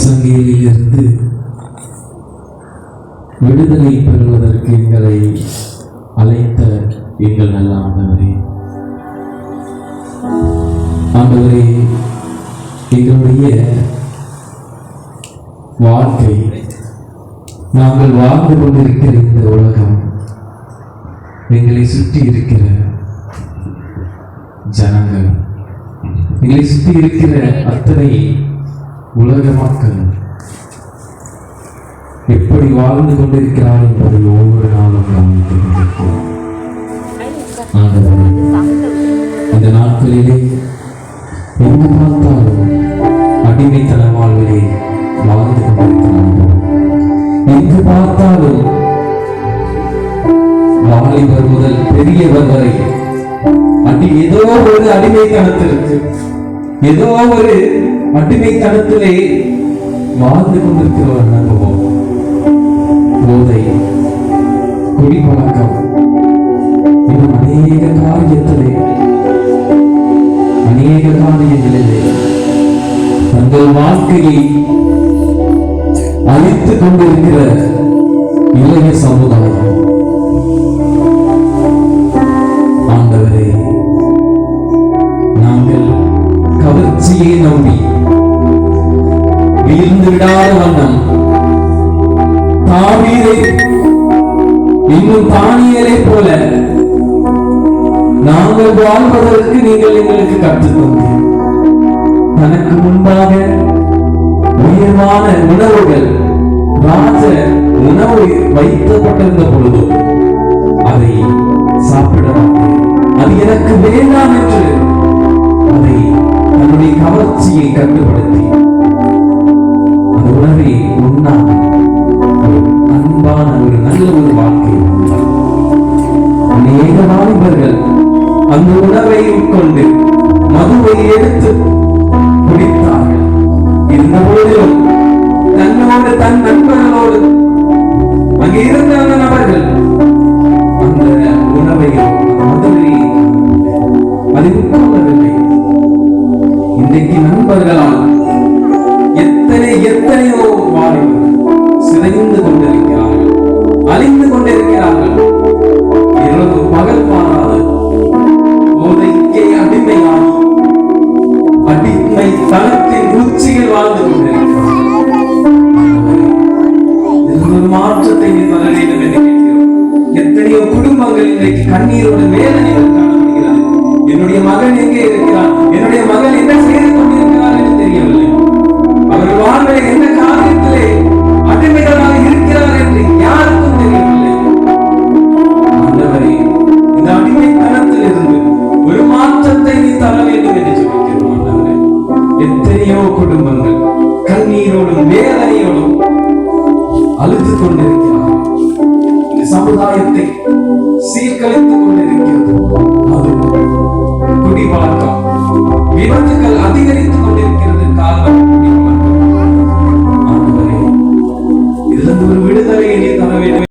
சங்கிலியிலிருந்து விடுதலை பெறுவதற்கு எங்களை அழைத்த எங்கள் நல்ல ஆண்டவரே, ஆண்டவரே, எங்களுடைய வாழ்க்கை, நாங்கள் வாழ்ந்து கொண்டிருக்கிற இந்த உலகம், எங்களை சுற்றி இருக்கிற ஜனங்கள், எங்களை சுற்றி இருக்கிற அத்தனை உலக மக்கள் எப்படி வாழ்ந்து கொண்டிருக்கிறார் என்பதை ஒவ்வொரு நாளும் கவனித்து கொண்டிருக்கிறோம். இந்த நாட்களிலே எங்கு பார்த்தாலும் அடிமைத்தன வாழ்விலே வாழ்ந்து கொண்டிருக்கிறார்கள். எங்கு பார்த்தாலும் வாலிபர் முதல் பெரியவர் வரை ஏதோ ஒரு அடிமைத்தனத்திற்கு, ஏதோ ஒரு அடிமைத்தனத்திலே வாழ்ந்து கொண்டிருக்கிற ஒரு அனுபவம். போதை, குடிப்பழக்கம், இன்னும் அநேக காரியங்களிலே தங்கள் வாழ்க்கையை அழித்துக் கொண்டிருக்கிற இளைய சமுதாயம். ஆண்டவரே, நாங்கள் கவர்ச்சியை நம்பி வீழ்ந்து விடாத வண்ணம் தாவீதை இன்னும் தானியேலை போல நாங்கள் வாழ்வதற்கு நீங்கள் எங்களுக்கு கற்றுத் தந்தீர். தனக்கு முன்பாக உயர்வான உணவுகள், ராஜ உணவு வைக்கப்பட்டிருந்த பொழுது அதை சாப்பிட மாட்டேன், அது எனக்கு வேண்டாம் என்று அதை தன்னுடைய கவர்ச்சியை கட்டுப்படுத்தி அந்த உணவை உண்ணாமல் அன்பான ஒரு நல்ல ஒரு வாழ்க்கை. அநேக வாலிபர்கள் அந்த உணவை உட்கொண்டு மதுவை எடுத்து குடித்தார்கள். இருந்த போதிலும் தன்னோடு தன் நண்பர்களோடு அங்கே இருந்த அந்த நபர்கள் அந்த உணவையும் மதுவையும் அதை உட்கொள்ளவில்லை. இன்றைக்கு நண்பர்களால் எத்தனையோ வாலிபர்கள் சிதைந்து கொண்டிருக்கிறார்கள், அழிந்து கொண்டிருக்கிறார்கள். இரவு பகல் மாறாது போதைக்கே அடிமையாகி அடிமை தளத்தின் உச்சியில் வாழ்ந்து கொண்டிருக்கிறார்கள். ஒரு மாற்றத்தை வர வேண்டும் என்று கேட்கிறோம். எத்தனையோ குடும்பங்கள் இன்றைக்கு கண்ணீரோடு வேதனையோடு காணப்படுகிறது. என்னுடைய மகன் எங்கே இருக்கிறார், என்னுடைய மகள் என்ன செய்து கொண்டிருக்கிறார் என்று தெரியவில்லை. அவர்கள் வாழ்வில் என்ன காரியத்திலே அடிமைகளாக இருக்கிறார் என்று யாருக்கும் தெரியவில்லை. ஆண்டவரே, இந்த அடிமைத்தனத்தில் இருந்து ஒரு மாற்றத்தை நீ தர வேண்டும் என்று சொல்லிக்கிறோம். ஆண்டவரே, எத்தனையோ குடும்பங்கள் கண்ணீரோடும் வேதனையோடும் அழுது கொண்டிருக்கிறார்கள். இந்த சமுதாயத்தை சீர்கழித்துக் கொண்டிருக்கிறது. அது குடிப்பழக்கம், விபத்துக்கள் அதிகரித்து